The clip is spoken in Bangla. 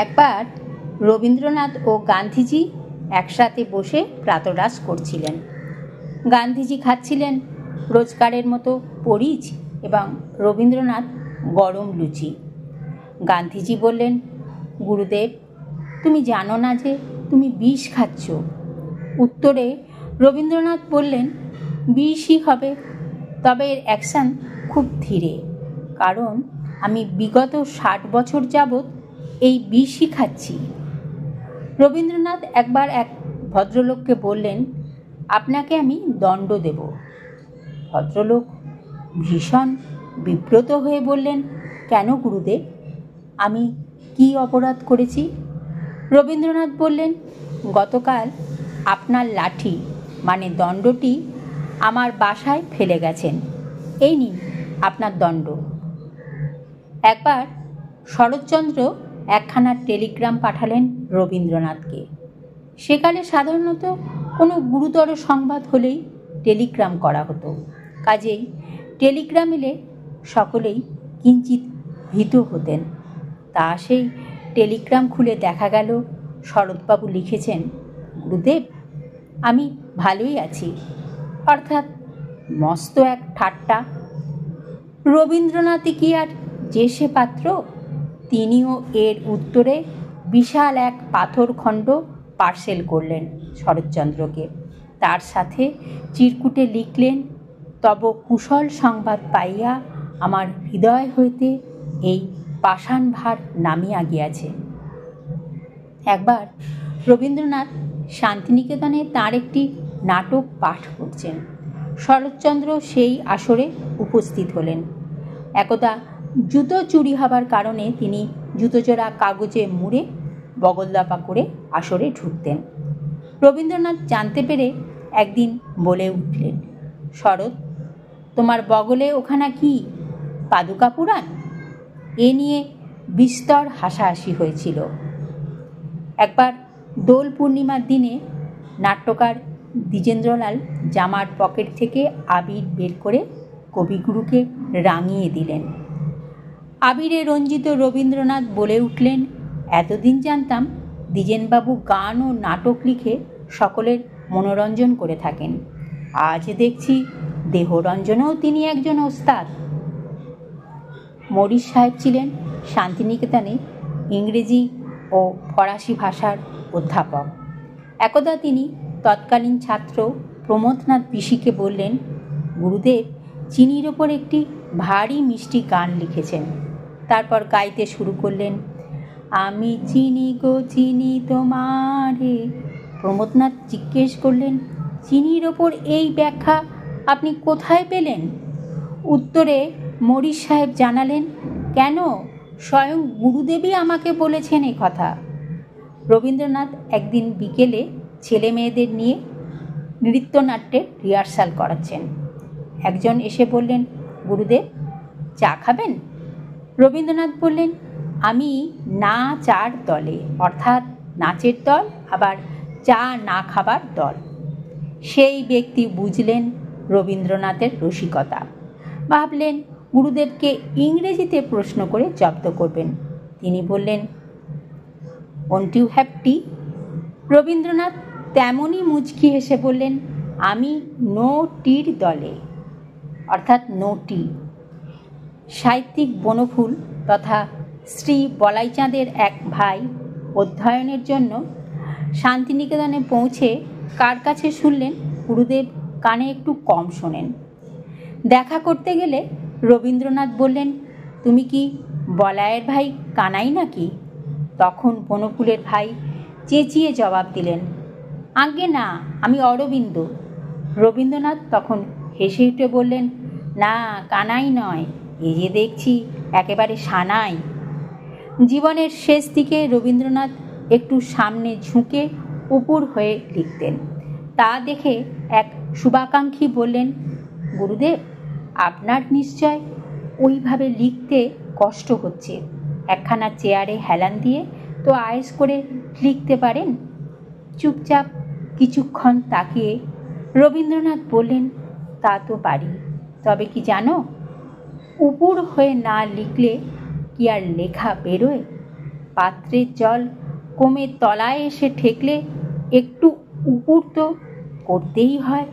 একবার রবীন্দ্রনাথ ও গান্ধীজি একসাথে বসে প্রাতরাশ করছিলেন। গান্ধীজি খাচ্ছিলেন রোজকারের মতো পরিচ এবং রবীন্দ্রনাথ গরম লুচি। গান্ধীজি বললেন, গুরুদেব, তুমি জানো না যে তুমি বিষ খাচ্ছ? উত্তরে রবীন্দ্রনাথ বললেন, বিষই হবে, তবে এর অ্যাকশন খুব ধীরে, কারণ আমি বিগত 60 বছর যাবৎ এই বিষই খাচ্ছি। রবীন্দ্রনাথ একবার এক ভদ্রলোককে বললেন, আপনাকে আমি দণ্ড দেব। ভদ্রলোক ভীষণ বিব্রত হয়ে বললেন, কেন গুরুদেব, আমি কি অপরাধ করেছি? রবীন্দ্রনাথ বললেন, গতকাল আপনার লাঠি মানে দণ্ডটি আমার বাসায় ফেলে গেছেন, এই নিন আপনার দণ্ড। একবার শরৎচন্দ্র একখানা টেলিগ্রাম পাঠালেন রবীন্দ্রনাথকে। সেকালে সাধারণত কোনো গুরুতর সংবাদ হলেই টেলিগ্রাম করা হতো, কাজেই টেলিগ্রাম এলে সকলেই কিঞ্চিত ভীত হতেন। তা সেই টেলিগ্রাম খুলে দেখা গেল শরৎবাবু লিখেছেন, গুরুদেব, আমি ভালোই আছি, অর্থাৎ মস্ত এক ঠাট্টা। রবীন্দ্রনাথই কি আর যে সে পাত্র? তিনিও এর উত্তরে বিশাল এক পাথর খণ্ড পার্সেল করলেন শরৎচন্দ্রকে। তার সাথে চিরকুটে লিখলেন, তব কুশল সংবাদ পাইয়া আমার হৃদয় হইতে এই পাষাণ ভার নামিয়া গিয়াছে। একবার রবীন্দ্রনাথ শান্তিনিকেতনে তাঁর একটি নাটক পাঠ করছেন। শরৎচন্দ্র সেই আসরে উপস্থিত হলেন। একদা জুতো চুরি হবার কারণে তিনি জুতোজোড়া কাগজে মুড়ে বগলদাপা করে আসরে ঢুকতেন। রবীন্দ্রনাথ জানতে পেরে একদিন বলে উঠলেন, শরৎ, তোমার বগলে ওখানা কি, পাদুকা পুরাণ? এ নিয়ে বিস্তর হাসাহাসি হয়েছিল। একবার দোল পূর্ণিমার দিনে নাট্যকার দ্বিজেন্দ্রলাল জামার পকেট থেকে আবির বের করে কবিগুরুকে রাঙিয়ে দিলেন। আবিরে রঞ্জিত রবীন্দ্রনাথ বলে উঠলেন, এতদিন জানতাম দ্বিজেনবাবু গান ও নাটক লিখে সকলের মনোরঞ্জন করে থাকেন, আজ দেখছি দেহরঞ্জনেও তিনি একজন ওস্তাদ। মরিস সাহেব ছিলেন শান্তিনিকেতনে ইংরেজি ও ফরাসি ভাষার অধ্যাপক। একদা তিনি তৎকালীন ছাত্র প্রমথনাথ পিসিকে বললেন, গুরুদেব চিনির ওপর একটি ভারী মিষ্টি গান লিখেছেন। তারপর গাইতে শুরু করলেন, আমি চিনি গো চিনি তোমারে। প্রমথনাথ জিজ্ঞেস করলেন, চিনির ওপর এই ব্যাখ্যা আপনি কোথায় পেলেন? উত্তরে মরিস সাহেব জানালেন, কেন, স্বয়ং গুরুদেবই আমাকে বলেছেন এ কথা। রবীন্দ্রনাথ একদিন বিকেলে ছেলে মেয়েদের নিয়ে নৃত্যনাট্যের রিহার্সাল করাচ্ছেন। একজন এসে বললেন, গুরুদেব চা খাবেন? রবীন্দ্রনাথ বললেন, আমি না চার দলে, অর্থাৎ নাচের দল আবার চা না খাবার দল। সেই ব্যক্তি বুঝলেন রবীন্দ্রনাথের রসিকতা, ভাবলেন গুরুদেবকে ইংরেজিতে প্রশ্ন করে জব্দ করবেন। তিনি বললেন, won't you have tea? Rabindranath তেমনই মুচকি হেসে বললেন, আমি নো টির দলে, অর্থাৎ নো টি। সাহিত্যিক বনফুল তথা শ্রী বলাইচাঁদের এক ভাই অধ্যয়নের জন্য শান্তিনিকেতনে পৌঁছে কার কাছে শুনলেন গুরুদেব কানে একটু কম শোনেন। দেখা করতে গেলে রবীন্দ্রনাথ বললেন, তুমি কি বলায়ের ভাই কানাই নাকি? তখন বনফুলের ভাই চেঁচিয়ে জবাব দিলেন, আজ্ঞে না, আমি অরবিন্দ। রবীন্দ্রনাথ তখন হেসে উঠে বললেন, না, কানাই নয়, এ যে দেখছি একেবারে সানাই। জীবনের শেষ দিকে রবীন্দ্রনাথ একটু সামনে ঝুঁকে উপুর হয়ে লিখতেন। তা দেখে এক শুভাকাঙ্ক্ষী বললেন, গুরুদেব আপনার নিশ্চয় ওইভাবে লিখতে কষ্ট হচ্ছে, একখানা চেয়ারে হেলান দিয়ে তো আয়েস করে লিখতে পারেন। চুপচাপ কিছুক্ষণ তাকিয়ে রবীন্দ্রনাথ বললেন, তা তো পারি, তবে কি জানো, উপুর হয়ে না লিখলে কি আর লেখা বেরোয়? পাত্রের জল কমে তলায় এসে ঠেকলে একটু উপুর তো করতেই হয়।